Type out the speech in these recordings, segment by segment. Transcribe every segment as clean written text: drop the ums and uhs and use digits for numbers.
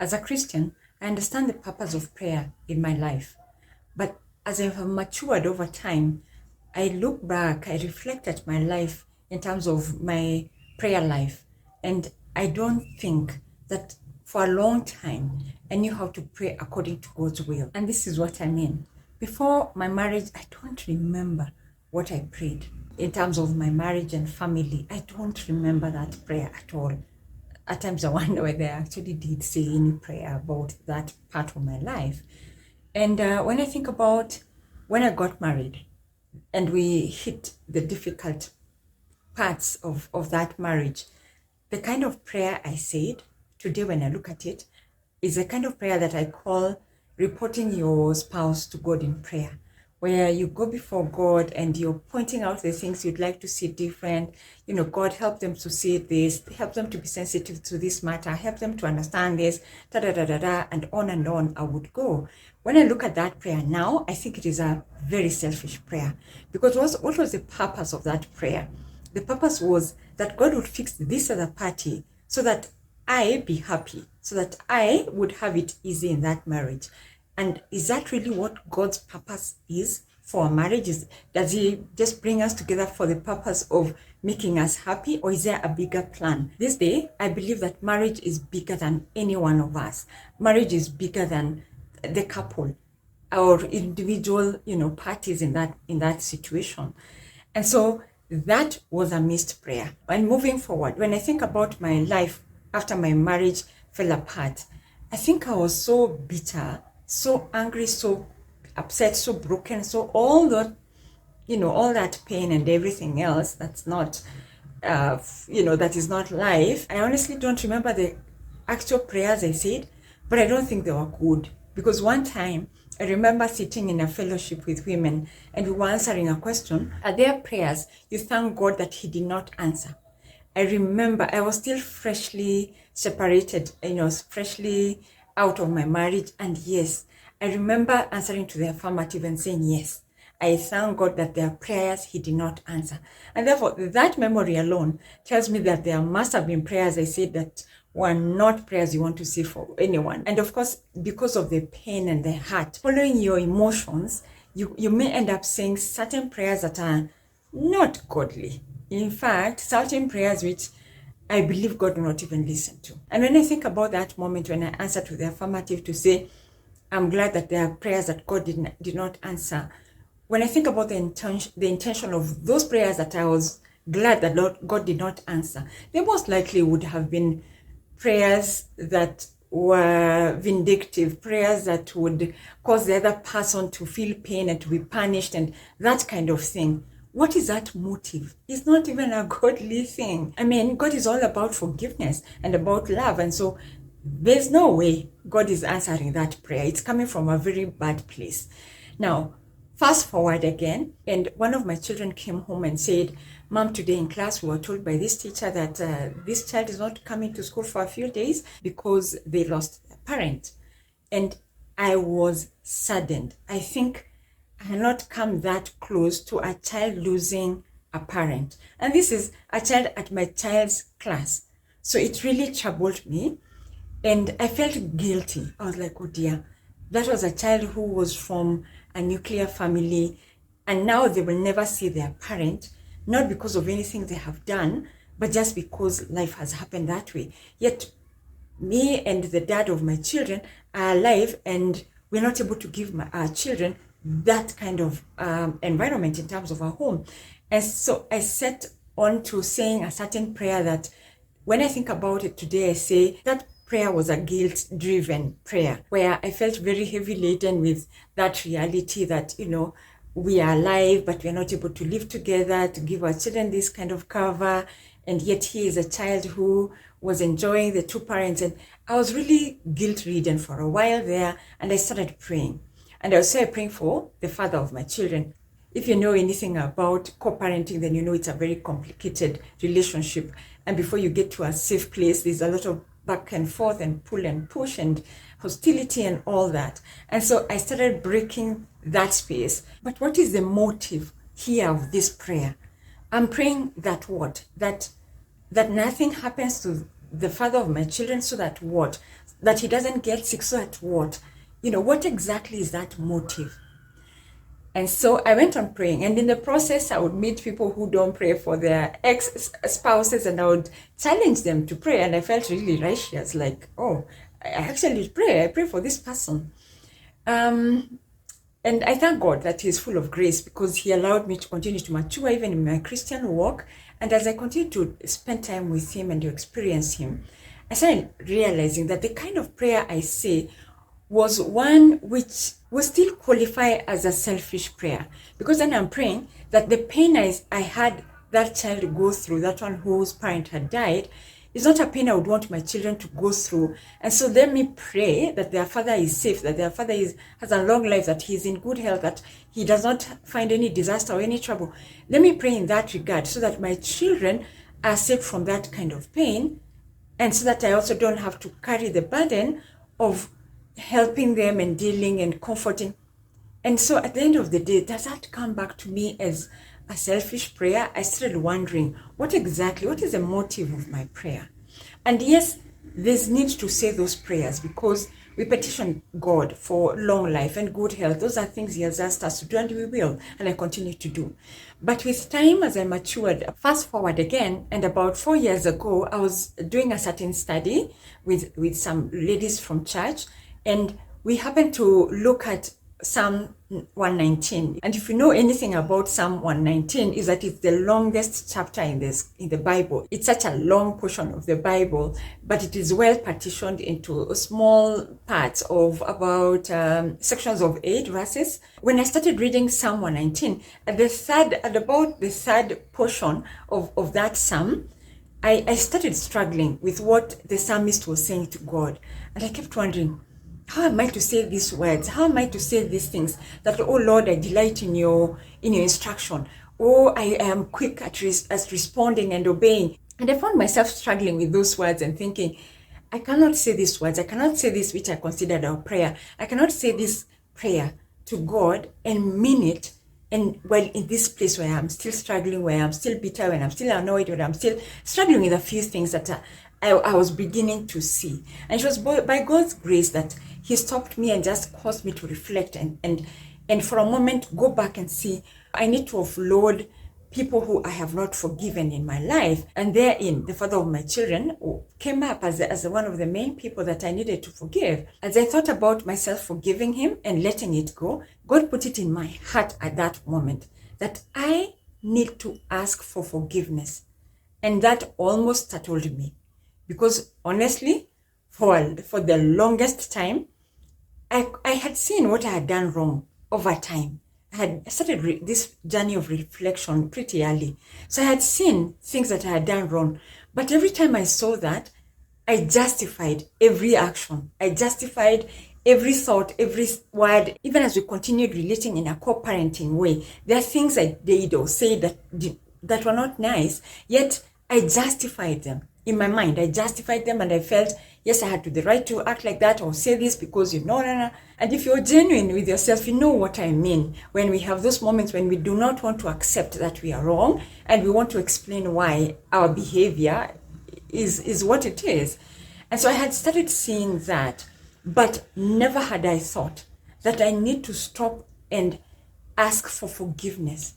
As a Christian, I understand the purpose of prayer in my life. But as I have matured over time, I look back, I reflect at my life in terms of my prayer life. And I don't think that for a long time I knew how to pray according to God's will. And this is what I mean. Before my marriage, I don't remember what I prayed. In terms of my marriage and family, I don't remember that prayer at all. At times I wonder whether I actually did say any prayer about that part of my life. And when I think about when I got married and we hit the difficult parts of that marriage, the kind of prayer I said today when I look at it is a kind of prayer that I call reporting your spouse to God in prayer, where you go before God and you're pointing out the things you'd like to see different. God, help them to see this, help them to be sensitive to this matter, help them to understand this, and on I would go. When I look at that prayer now, I think it is a very selfish prayer, because what was the purpose of that prayer? The purpose was that God would fix this other party so that I be happy, so that I would have it easy in that marriage. And is that really what God's purpose is for a marriage? Does he just bring us together for the purpose of making us happy, or is there a bigger plan? This day, I believe that marriage is bigger than any one of us. Marriage is bigger than the couple or individual, parties in that situation. And so that was a missed prayer. And moving forward, when I think about my life after my marriage fell apart, I think I was so bitter, so angry, so upset, so broken. So all that, all that pain and everything else that's not, that is not life. I honestly don't remember the actual prayers I said, but I don't think they were good. Because one time I remember sitting in a fellowship with women and we were answering a question. Are there prayers you thank God that he did not answer? I remember I was still freshly separated, freshly out of my marriage. And yes, I remember answering to the affirmative and saying, yes, I thank God that there are prayers he did not answer. And therefore, that memory alone tells me that there must have been prayers I said that were not prayers you want to see for anyone. And of course, because of the pain and the hurt, following your emotions, you may end up saying certain prayers that are not godly. In fact, certain prayers which I believe God will not even listen to. And when I think about that moment when I answer to the affirmative to say, I'm glad that there are prayers that God did not answer. When I think about the intention of those prayers that I was glad that God did not answer, they most likely would have been prayers that were vindictive, prayers that would cause the other person to feel pain and to be punished and that kind of thing. What is that motive? It's not even a godly thing. I mean, God is all about forgiveness and about love. And so there's no way God is answering that prayer. It's coming from a very bad place. Now, fast forward again, and one of my children came home and said, Mom, today in class we were told by this teacher that this child is not coming to school for a few days because they lost their parent. And I was saddened. I think I had not come that close to a child losing a parent. And this is a child at my child's class. So it really troubled me. And I felt guilty. I was like, oh dear, that was a child who was from a nuclear family. And now they will never see their parent, not because of anything they have done, but just because life has happened that way. Yet me and the dad of my children are alive and we're not able to give our children that kind of environment in terms of our home. And so I set on to saying a certain prayer that when I think about it today, I say that prayer was a guilt-driven prayer where I felt very heavy laden with that reality that, we are alive, but we're not able to live together, to give our children this kind of cover. And yet he is a child who was enjoying the two parents. And I was really guilt-ridden for a while there. And I started praying. And I was praying for the father of my children. If you know anything about co-parenting, then you know it's a very complicated relationship. And before you get to a safe place, there's a lot of back and forth and pull and push and hostility and all that. And so I started breaking that space. But what is the motive here of this prayer? I'm praying that what? That nothing happens to the father of my children, so that what? that he doesn't get sick. So at what? What exactly is that motive? And so I went on praying, and in the process, I would meet people who don't pray for their ex-spouses, and I would challenge them to pray. And I felt really righteous, like, oh, I actually pray. I pray for this person. And I thank God that He's full of grace, because He allowed me to continue to mature even in my Christian walk. And as I continued to spend time with Him and to experience Him, I started realizing that the kind of prayer I say was one which will still qualify as a selfish prayer. Because then I'm praying that the pain I had that child go through, that one whose parent had died, is not a pain I would want my children to go through. And so let me pray that their father is safe, that their father has a long life, that he's in good health, that he does not find any disaster or any trouble. Let me pray in that regard, so that my children are safe from that kind of pain, and so that I also don't have to carry the burden of helping them and dealing and comforting. And so at the end of the day, does that come back to me as a selfish prayer? I started wondering, what is the motive of my prayer? And yes, there's need to say those prayers, because we petition God for long life and good health. Those are things He has asked us to do, and we will, and I continue to do. But with time, as I matured, fast forward again, and about 4 years ago, I was doing a certain study with some ladies from church, and we happened to look at Psalm 119. And if you know anything about Psalm 119, is that it's the longest chapter in the Bible. It's such a long portion of the Bible, but it is well partitioned into small parts of about sections of 8 verses. When I started reading Psalm 119, at about the third portion of that psalm, I started struggling with what the psalmist was saying to God. And I kept wondering, how am I to say these words? How am I to say these things? That, oh Lord, I delight in your instruction. Oh, I am quick at responding and obeying. And I found myself struggling with those words and thinking, I cannot say these words. I cannot say this which I considered our prayer. I cannot say this prayer to God and mean it. And while in this place where I'm still struggling, where I'm still bitter, when I'm still annoyed, when I'm still struggling with a few things that I was beginning to see. And it was by God's grace that He stopped me and just caused me to reflect and for a moment go back and see, I need to offload people who I have not forgiven in my life. And therein, the father of my children came up as one of the main people that I needed to forgive. As I thought about myself forgiving him and letting it go, God put it in my heart at that moment that I need to ask for forgiveness. And that almost startled me. Because honestly, for the longest time, I had seen what I had done wrong over time. I had started this journey of reflection pretty early. So I had seen things that I had done wrong. But every time I saw that, I justified every action. I justified every thought, every word. Even as we continued relating in a co-parenting way, there are things I did or said that were not nice, yet I justified them. In my mind, I justified them, and I felt, yes, I had the right to act like that or say this because no. And if you're genuine with yourself, you know what I mean. When we have those moments when we do not want to accept that we are wrong, and we want to explain why our behavior is what it is. And so I had started seeing that, but never had I thought that I need to stop and ask for forgiveness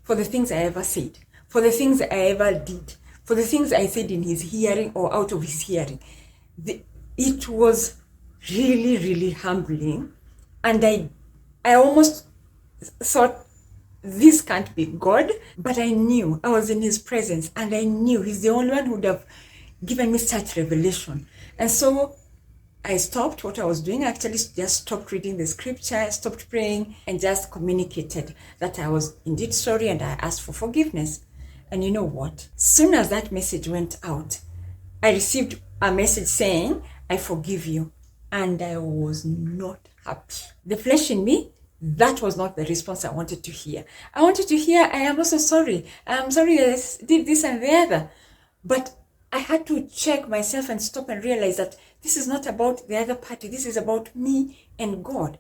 for the things I ever said, for the things I ever did, for the things I said in his hearing or out of his hearing. It was really, really humbling. And I almost thought, this can't be God. But I knew I was in his presence, and I knew he's the only one who would have given me such revelation. And so I stopped what I was doing. I actually just stopped reading the scripture, stopped praying, and just communicated that I was indeed sorry, and I asked for forgiveness. And you know what? Soon as that message went out, I received a message saying, I forgive you. And I was not happy. The flesh in me, that was not the response I wanted to hear. I wanted to hear, I am also sorry. I'm sorry I did this and the other. But I had to check myself and stop and realize that this is not about the other party. This is about me and God.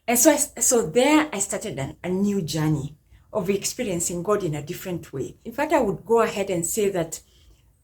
And so there I started a new journey of experiencing God in a different way. In fact, I would go ahead and say that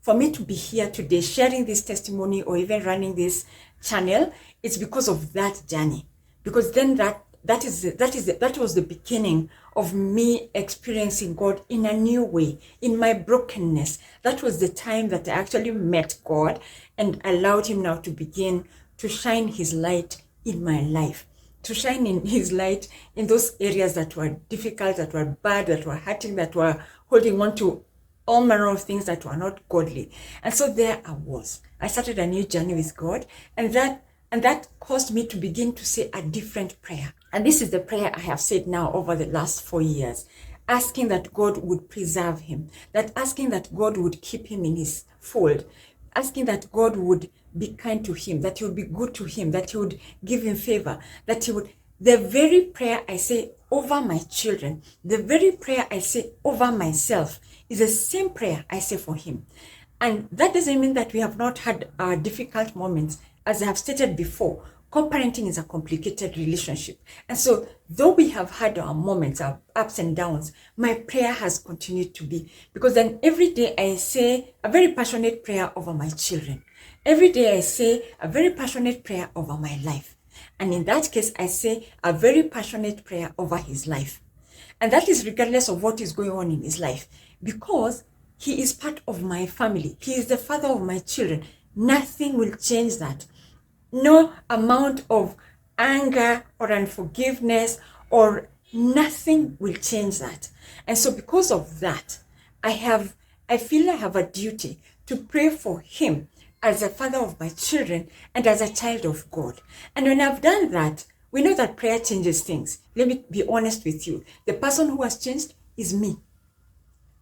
for me to be here today, sharing this testimony or even running this channel, it's because of that journey. Because then that was the beginning of me experiencing God in a new way, in my brokenness. That was the time that I actually met God and allowed him now to begin to shine his light in my life, to shine in his light in those areas that were difficult, that were bad, that were hurting, that were holding on to all manner of things that were not godly. And so there I was. I started a new journey with God, and that caused me to begin to say a different prayer. And this is the prayer I have said now over the last 4 years, asking that God would preserve him, asking that God would keep him in his fold, asking that God would be kind to him, that he would be good to him, that he would give him favor, that he would... The very prayer I say over my children, the very prayer I say over myself is the same prayer I say for him. And that doesn't mean that we have not had difficult moments. As I have stated before, co-parenting is a complicated relationship. And so though we have had our moments, our ups and downs, my prayer has continued to be. Because then every day I say a very passionate prayer over my children. Every day I say a very passionate prayer over my life. And in that case, I say a very passionate prayer over his life. And that is regardless of what is going on in his life. Because he is part of my family. He is the father of my children. Nothing will change that. No amount of anger or unforgiveness or nothing will change that. And so because of that, I feel I have a duty to pray for him as a father of my children and as a child of God. And when I've done that, we know that prayer changes things. Let me be honest with you. The person who has changed is me.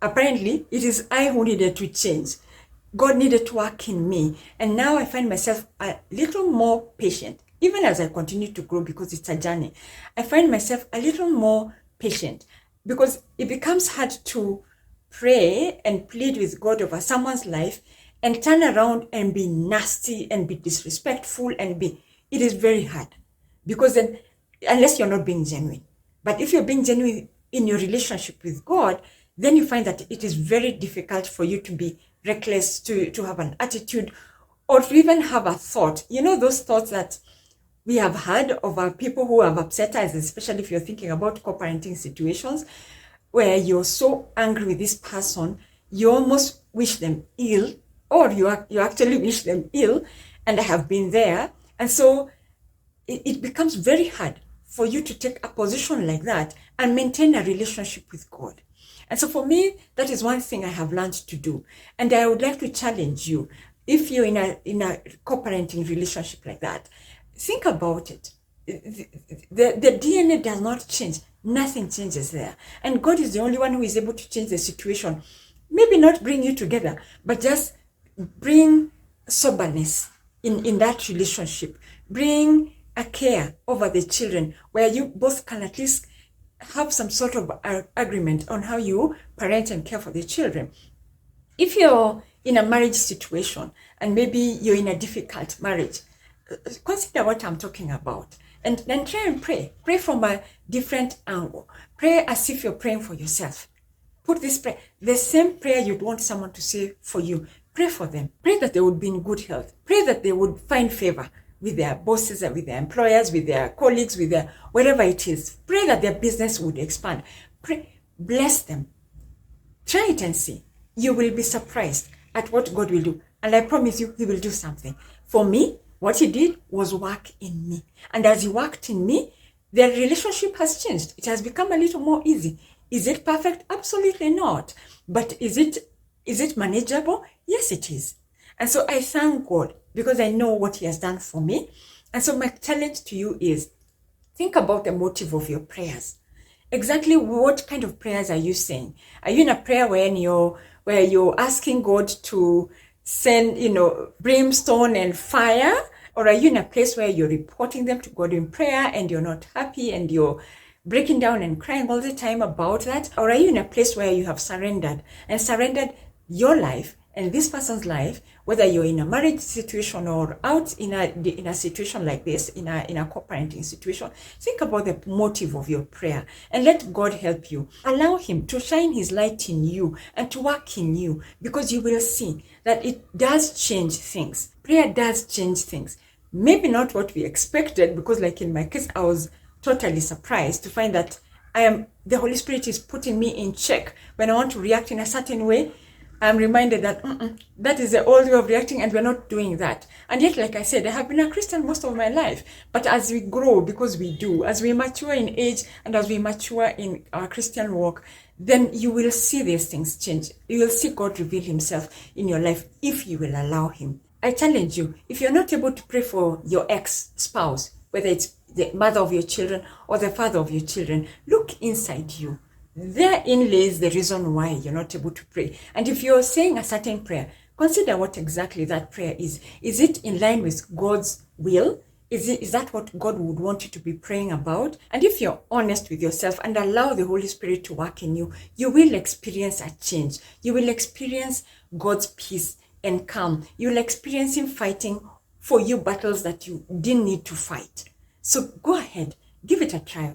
Apparently, it is I who needed to change. God needed to work in me. And now I find myself a little more patient, even as I continue to grow, because it's a journey. I find myself a little more patient because it becomes hard to pray and plead with God over someone's life and turn around and be nasty and be disrespectful it is very hard, because then, unless you're not being genuine. But if you're being genuine in your relationship with God, then you find that it is very difficult for you to be reckless, to have an attitude, or to even have a thought. You know, those thoughts that we have had of people who have upset us, especially if you're thinking about co-parenting situations, where you're so angry with this person, you almost wish them ill, or you actually wish them ill. And I have been there. And so it becomes very hard for you to take a position like that and maintain a relationship with God. And so for me, that is one thing I have learned to do. And I would like to challenge you, if you're in a co-parenting relationship like that, think about it. The DNA does not change. Nothing changes there. And God is the only one who is able to change the situation. Maybe not bring you together, but just bring soberness in that relationship. Bring a care over the children where you both can at least have some sort of agreement on how you parent and care for the children. If you're in a marriage situation and maybe you're in a difficult marriage, consider what I'm talking about and then try and pray. Pray from a different angle. Pray as if you're praying for yourself. Put this prayer, the same prayer you'd want someone to say for you. Pray for them. Pray that they would be in good health. Pray that they would find favor with their bosses, with their employers, with their colleagues, with their whatever it is. Pray that their business would expand. Pray, bless them. Try it and see. You will be surprised at what God will do. And I promise you, he will do something. For me, what he did was work in me. And as he worked in me, their relationship has changed. It has become a little more easy. Is it perfect? Absolutely not. But is it manageable? Yes, it is. And so I thank God because I know what he has done for me. And so my challenge to you is, think about the motive of your prayers. Exactly what kind of prayers are you saying? Are you in a prayer where you're asking God to send, brimstone and fire? Or are you in a place where you're reporting them to God in prayer and you're not happy and you're breaking down and crying all the time about that? Or are you in a place where you have surrendered your life and this person's life, whether you're in a marriage situation or out in a situation like this, in a co-parenting situation? Think about the motive of your prayer and let God help you. Allow him to shine his light in you and to work in you, because you will see that it does change things. Prayer does change things. maybe not what we expected, because like in my case, I was totally surprised to find that the Holy Spirit is putting me in check. When I want to react in a certain way, I'm reminded that that is the old way of reacting, and we're not doing that. And yet, like I said, I have been a Christian most of my life. But as we grow, because we do, as we mature in age and as we mature in our Christian walk, then you will see these things change. You will see God reveal himself in your life if you will allow him. I challenge you, if you're not able to pray for your ex-spouse, whether it's the mother of your children or the father of your children, look inside you. Therein lays the reason why you're not able to pray. And if you're saying a certain prayer, consider what exactly that prayer is. Is it in line with God's will? Is that what God would want you to be praying about? And if you're honest with yourself and allow the Holy Spirit to work in you, you will experience a change. You will experience God's peace and calm. You will experience him fighting for you battles that you didn't need to fight. So go ahead, give it a try.